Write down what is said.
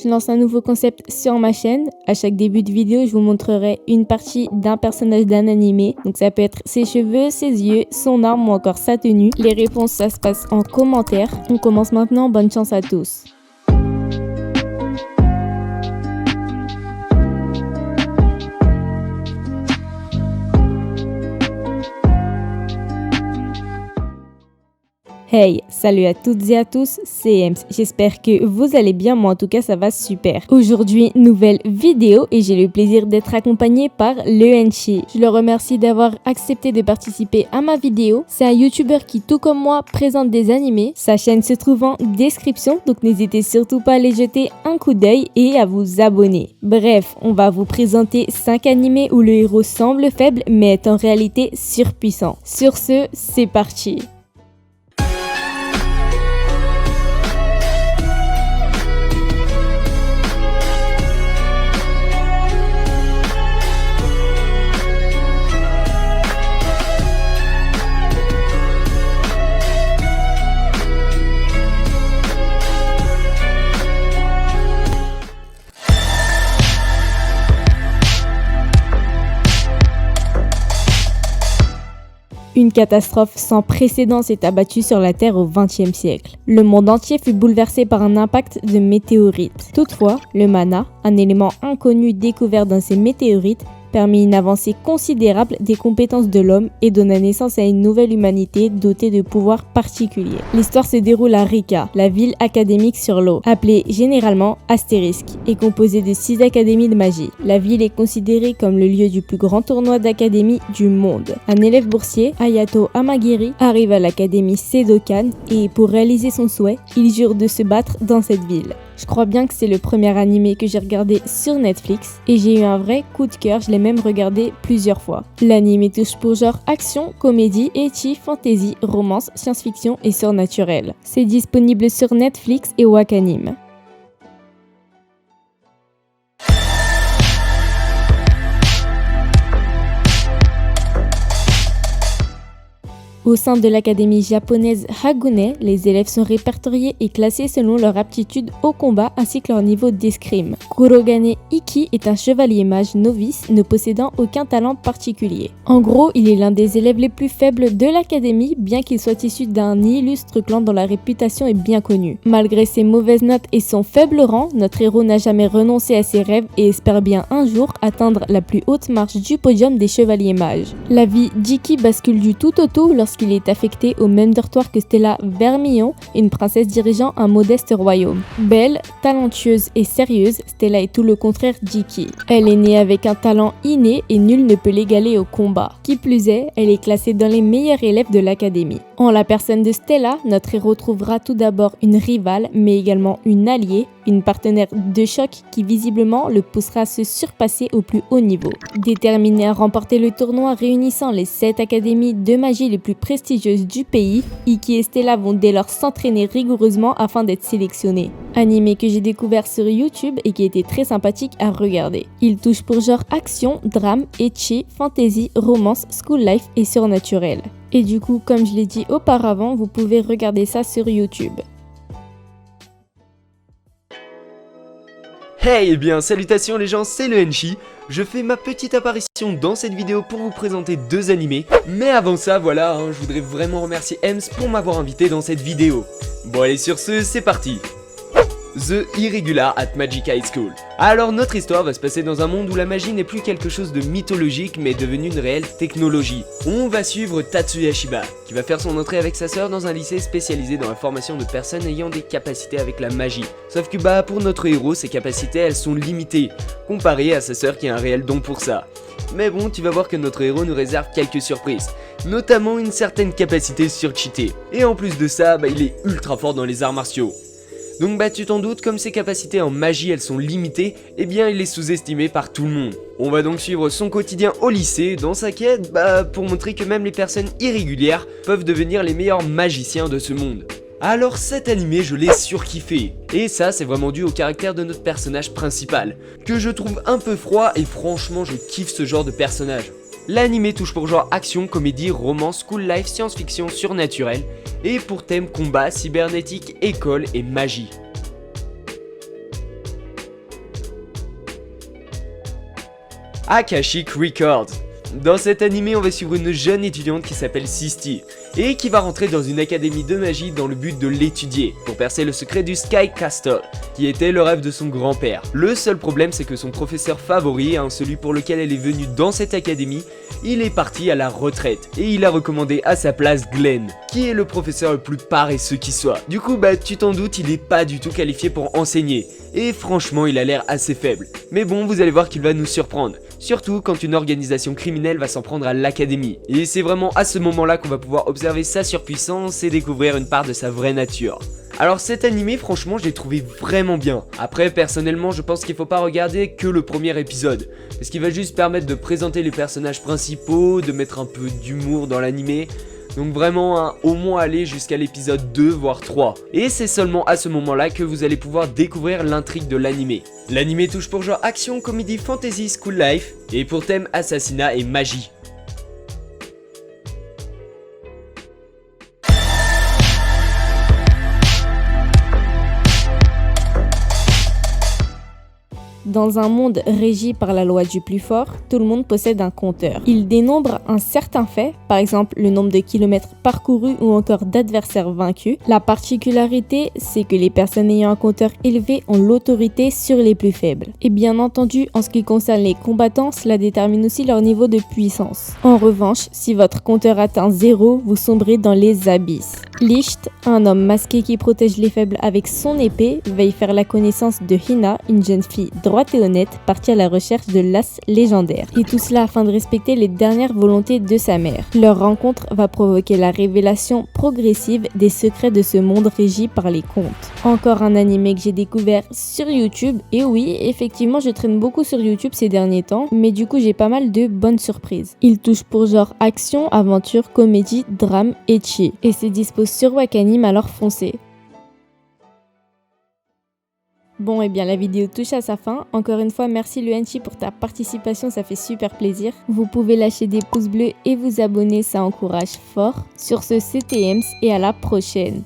Je lance un nouveau concept sur ma chaîne. À chaque début de vidéo, je vous montrerai une partie d'un personnage d'un animé. Donc ça peut être ses cheveux, ses yeux, son arme ou encore sa tenue. Les réponses, ça se passe en commentaire. On commence maintenant, bonne chance à tous. Hey, salut à toutes et à tous, c'est Ems. J'espère que vous allez bien, moi en tout cas ça va super. Aujourd'hui, nouvelle vidéo et j'ai le plaisir d'être accompagnée par Lehenchi. Je le remercie d'avoir accepté de participer à ma vidéo. C'est un youtubeur qui, tout comme moi, présente des animés. Sa chaîne se trouve en description, donc n'hésitez surtout pas à aller jeter un coup d'œil et à vous abonner. Bref, on va vous présenter 5 animés où le héros semble faible mais est en réalité surpuissant. Sur ce, c'est parti. Une catastrophe sans précédent s'est abattue sur la Terre au XXe siècle. Le monde entier fut bouleversé par un impact de météorites. Toutefois, le mana, un élément inconnu découvert dans ces météorites, permit une avancée considérable des compétences de l'homme et donna naissance à une nouvelle humanité dotée de pouvoirs particuliers. L'histoire se déroule à Rika, la ville académique sur l'eau, appelée généralement Astérisque, et composée de 6 académies de magie. La ville est considérée comme le lieu du plus grand tournoi d'académie du monde. Un élève boursier, Hayato Amagiri, arrive à l'académie Sedokan et pour réaliser son souhait, il jure de se battre dans cette ville. Je crois bien que c'est le premier animé que j'ai regardé sur Netflix et j'ai eu un vrai coup de cœur, je l'ai même regardé plusieurs fois. L'anime touche pour genre action, comédie, ecchi, fantasy, romance, science-fiction et surnaturel. C'est disponible sur Netflix et Wakanim. Au sein de l'académie japonaise Hagune, les élèves sont répertoriés et classés selon leur aptitude au combat ainsi que leur niveau d'escrime. Kurogane Iki est un chevalier mage novice ne possédant aucun talent particulier. En gros, il est l'un des élèves les plus faibles de l'académie, bien qu'il soit issu d'un illustre clan dont la réputation est bien connue. Malgré ses mauvaises notes et son faible rang, notre héros n'a jamais renoncé à ses rêves et espère bien un jour atteindre la plus haute marche du podium des chevaliers mages. La vie d'Iki bascule du tout au tout lorsqu'il est affecté au même dortoir que Stella Vermillon, une princesse dirigeant un modeste royaume. Belle, talentueuse et sérieuse, Stella est tout le contraire d'Iki. Elle est née avec un talent inné et nul ne peut l'égaler au combat. Qui plus est, elle est classée dans les meilleurs élèves de l'académie. En la personne de Stella, notre héros trouvera tout d'abord une rivale, mais également une alliée, une partenaire de choc qui visiblement le poussera à se surpasser au plus haut niveau. Déterminé à remporter le tournoi réunissant les 7 académies de magie les plus prestigieuses du pays, Iki et Stella vont dès lors s'entraîner rigoureusement afin d'être sélectionnés. Animé que j'ai découvert sur YouTube et qui était très sympathique à regarder. Il touche pour genre action, drame, ecchi, fantasy, romance, school life et surnaturel. Et du coup, comme je l'ai dit auparavant, vous pouvez regarder ça sur YouTube. Hey, eh bien salutations les gens, c'est Lehenchi. Je fais ma petite apparition dans cette vidéo pour vous présenter 2 animés. Mais avant ça, voilà, je voudrais vraiment remercier Ems pour m'avoir invité dans cette vidéo. Bon allez, sur ce, c'est parti. The Irregular at Magic High School. Alors notre histoire va se passer dans un monde où la magie n'est plus quelque chose de mythologique mais devenue une réelle technologie. On va suivre Tatsuya Shiba, qui va faire son entrée avec sa sœur dans un lycée spécialisé dans la formation de personnes ayant des capacités avec la magie. Sauf que pour notre héros, ses capacités elles sont limitées, comparées à sa sœur qui a un réel don pour ça. Mais bon, tu vas voir que notre héros nous réserve quelques surprises, notamment une certaine capacité surcheatée. Et en plus de ça, il est ultra fort dans les arts martiaux. Donc tu t'en doutes, comme ses capacités en magie elles sont limitées, eh bien il est sous-estimé par tout le monde. On va donc suivre son quotidien au lycée, dans sa quête, pour montrer que même les personnes irrégulières peuvent devenir les meilleurs magiciens de ce monde. Alors cet animé je l'ai surkiffé, et ça c'est vraiment dû au caractère de notre personnage principal, que je trouve un peu froid et franchement je kiffe ce genre de personnage. L'anime touche pour genre action, comédie, romance, school life, science-fiction, surnaturel, et pour thème combat, cybernétique, école et magie. Akashic Records. Dans cet animé, on va suivre une jeune étudiante qui s'appelle Sisti et qui va rentrer dans une académie de magie dans le but de l'étudier pour percer le secret du Sky Castle, qui était le rêve de son grand-père. Le seul problème, c'est que son professeur favori, celui pour lequel elle est venue dans cette académie, il est parti à la retraite et il a recommandé à sa place Glenn, qui est le professeur le plus paresseux qui soit. Du coup, tu t'en doutes, il est pas du tout qualifié pour enseigner et franchement, il a l'air assez faible. Mais bon, vous allez voir qu'il va nous surprendre. Surtout quand une organisation criminelle va s'en prendre à l'académie. Et c'est vraiment à ce moment-là qu'on va pouvoir observer sa surpuissance et découvrir une part de sa vraie nature. Alors cet animé, franchement, je l'ai trouvé vraiment bien. Après, personnellement, je pense qu'il faut pas regarder que le premier épisode, parce qu'il va juste permettre de présenter les personnages principaux, de mettre un peu d'humour dans l'animé. Donc vraiment, au moins aller jusqu'à l'épisode 2 voire 3. Et c'est seulement à ce moment-là que vous allez pouvoir découvrir l'intrigue de l'animé. L'animé touche pour genre action, comédie, fantasy, school life, et pour thème assassinat et magie. Dans un monde régi par la loi du plus fort, tout le monde possède un compteur. Il dénombre un certain fait, par exemple le nombre de kilomètres parcourus ou encore d'adversaires vaincus. La particularité, c'est que les personnes ayant un compteur élevé ont l'autorité sur les plus faibles. Et bien entendu, en ce qui concerne les combattants, cela détermine aussi leur niveau de puissance. En revanche, si votre compteur atteint 0, vous sombrez dans les abysses. Licht, un homme masqué qui protège les faibles avec son épée, va y faire la connaissance de Hina, une jeune fille droite et honnête, partie à la recherche de l'as légendaire. Et tout cela afin de respecter les dernières volontés de sa mère. Leur rencontre va provoquer la révélation progressive des secrets de ce monde régi par les contes. Encore un animé que j'ai découvert sur YouTube, et oui, effectivement je traîne beaucoup sur YouTube ces derniers temps, mais du coup j'ai pas mal de bonnes surprises. Il touche pour genre action, aventure, comédie, drame, ecchi. Et c'est dispo sur Wakanim, alors foncez. Bon, et bien la vidéo touche à sa fin. Encore une fois, merci le Henchi pour ta participation, ça fait super plaisir. Vous pouvez lâcher des pouces bleus et vous abonner, ça encourage fort. Sur ce, c'était Ems et à la prochaine.